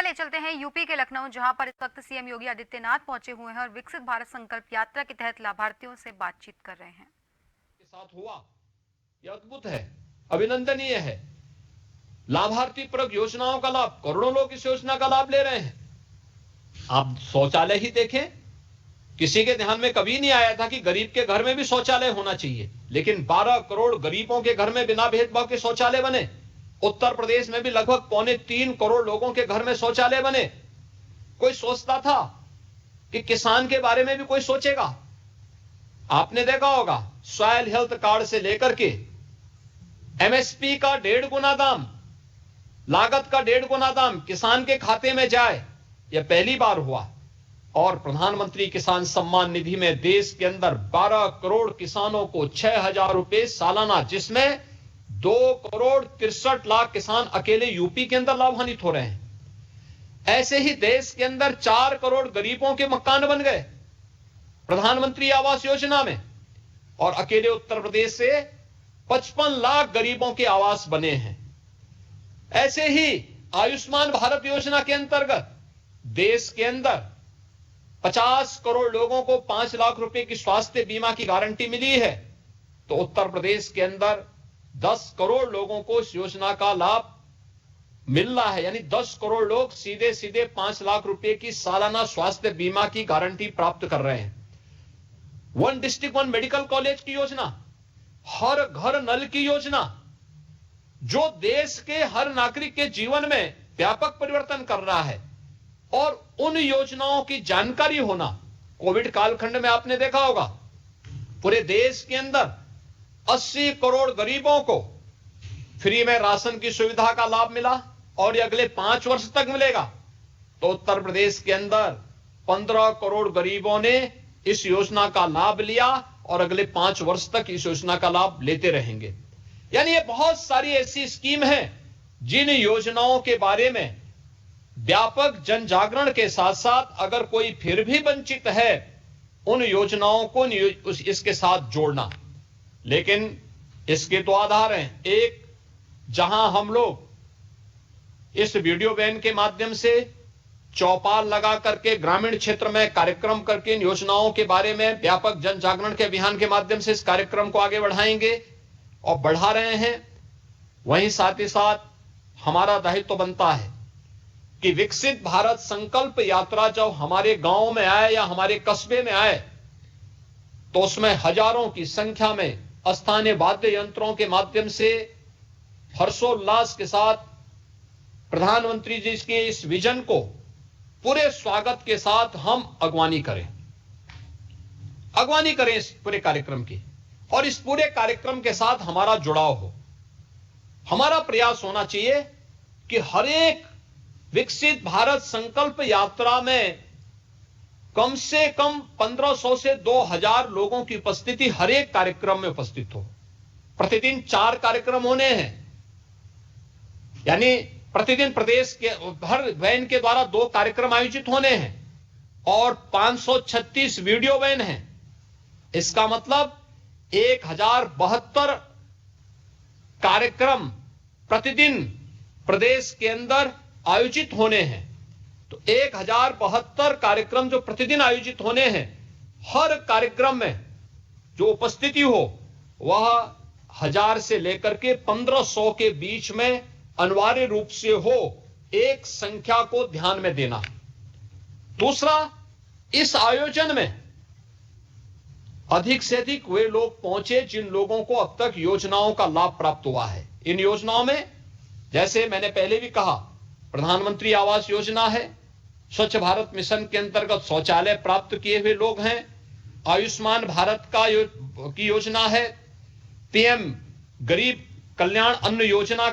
ले चलते हैं यूपी के लखनऊ, जहां पर इस वक्त सीएम योगी आदित्यनाथ पहुंचे हुए हैं और विकसित भारत संकल्प यात्रा के तहत लाभार्थियों से बातचीत कर रहे हैं। के साथ हुआ यह अद्भुत है, अभिनंदनीय है। लाभार्थी परक योजनाओं का लाभ, करोड़ों लोग इस योजना का लाभ ले रहे हैं। आप शौचालय ही देखें, किसी के ध्यान में कभी नहीं आया था कि गरीब के घर में भी शौचालय होना चाहिए, लेकिन 12 करोड़ गरीबों के घर में बिना भेदभाव के शौचालय बने। उत्तर प्रदेश में भी लगभग 2.25 करोड़ लोगों के घर में शौचालय बने। कोई सोचता था कि किसान के बारे में भी कोई सोचेगा? आपने देखा होगा, सॉइल हेल्थ कार्ड से लेकर के एमएसपी का 1.5 गुना दाम, लागत का 1.5 गुना दाम किसान के खाते में जाए, यह पहली बार हुआ। और प्रधानमंत्री किसान सम्मान निधि में देश के अंदर 12 करोड़ किसानों को 6,000 रुपए सालाना, जिसमें 2 करोड़ 63 लाख किसान अकेले यूपी के अंदर लाभान्वित हो रहे हैं। ऐसे ही देश के अंदर 4 करोड़ गरीबों के मकान बन गए प्रधानमंत्री आवास योजना में, और अकेले उत्तर प्रदेश से 55 लाख गरीबों के आवास बने हैं। ऐसे ही आयुष्मान भारत योजना के अंतर्गत देश के अंदर 50 करोड़ लोगों को 5 लाख रुपए की स्वास्थ्य बीमा की गारंटी मिली है, तो उत्तर प्रदेश के अंदर 10 करोड़ लोगों को इस योजना का लाभ मिल रहा है। यानी 10 करोड़ लोग सीधे सीधे 5 लाख रुपए की सालाना स्वास्थ्य बीमा की गारंटी प्राप्त कर रहे हैं। 1 डिस्ट्रिक्ट 1 मेडिकल कॉलेज की योजना, हर घर नल की योजना, जो देश के हर नागरिक के जीवन में व्यापक परिवर्तन कर रहा है। और उन योजनाओं की जानकारी होना, कोविड कालखंड में आपने देखा होगा, पूरे देश के अंदर 80 करोड़ गरीबों को फ्री में राशन की सुविधा का लाभ मिला, और ये अगले 5 वर्ष तक मिलेगा। तो उत्तर प्रदेश के अंदर 15 करोड़ गरीबों ने इस योजना का लाभ लिया, और अगले 5 वर्ष तक इस योजना का लाभ लेते रहेंगे। यानी ये बहुत सारी ऐसी स्कीम है जिन योजनाओं के बारे में व्यापक जन जागरण के साथ साथ अगर कोई फिर भी वंचित है, उन योजनाओं को इसके साथ जोड़ना। लेकिन इसके तो आधार हैं। एक, जहां हम लोग इस वीडियो वैन के माध्यम से चौपाल लगा करके ग्रामीण क्षेत्र में कार्यक्रम करके इन योजनाओं के बारे में व्यापक जन जागरण के अभियान के माध्यम से इस कार्यक्रम को आगे बढ़ाएंगे और बढ़ा रहे हैं, वहीं साथ ही साथ हमारा दायित्व बनता है कि विकसित भारत संकल्प यात्रा जब हमारे गांव में आए या हमारे कस्बे में आए, तो उसमें हजारों की संख्या में स्थानीय वाद्य यंत्रों के माध्यम से हर्षोल्लास के साथ प्रधानमंत्री जी के इस विजन को पूरे स्वागत के साथ हम अगवानी करें इस पूरे कार्यक्रम की, और इस पूरे कार्यक्रम के साथ हमारा जुड़ाव हो। हमारा प्रयास होना चाहिए कि हर एक विकसित भारत संकल्प यात्रा में कम से कम 1500 से 2000 लोगों की उपस्थिति हर एक कार्यक्रम में उपस्थित हो। प्रतिदिन 4 कार्यक्रम होने हैं, यानी प्रतिदिन प्रदेश के हर वैन के द्वारा 2 कार्यक्रम आयोजित होने हैं, और 536 वीडियो वैन हैं। इसका मतलब 1072 कार्यक्रम प्रतिदिन प्रदेश के अंदर आयोजित होने हैं। तो 1072 कार्यक्रम जो प्रतिदिन आयोजित होने हैं, हर कार्यक्रम में जो उपस्थिति हो वह 1000 से लेकर के 1500 के बीच में अनिवार्य रूप से हो। एक संख्या को ध्यान में देना। दूसरा, इस आयोजन में अधिक से अधिक वे लोग पहुंचे जिन लोगों को अब तक योजनाओं का लाभ प्राप्त हुआ है। इन योजनाओं में, जैसे मैंने पहले भी कहा, प्रधानमंत्री आवास योजना है, स्वच्छ भारत मिशन के अंतर्गत शौचालय प्राप्त किए हुए लोग हैं, आयुष्मान भारत की योजना है, पीएम गरीब कल्याण अन्न योजना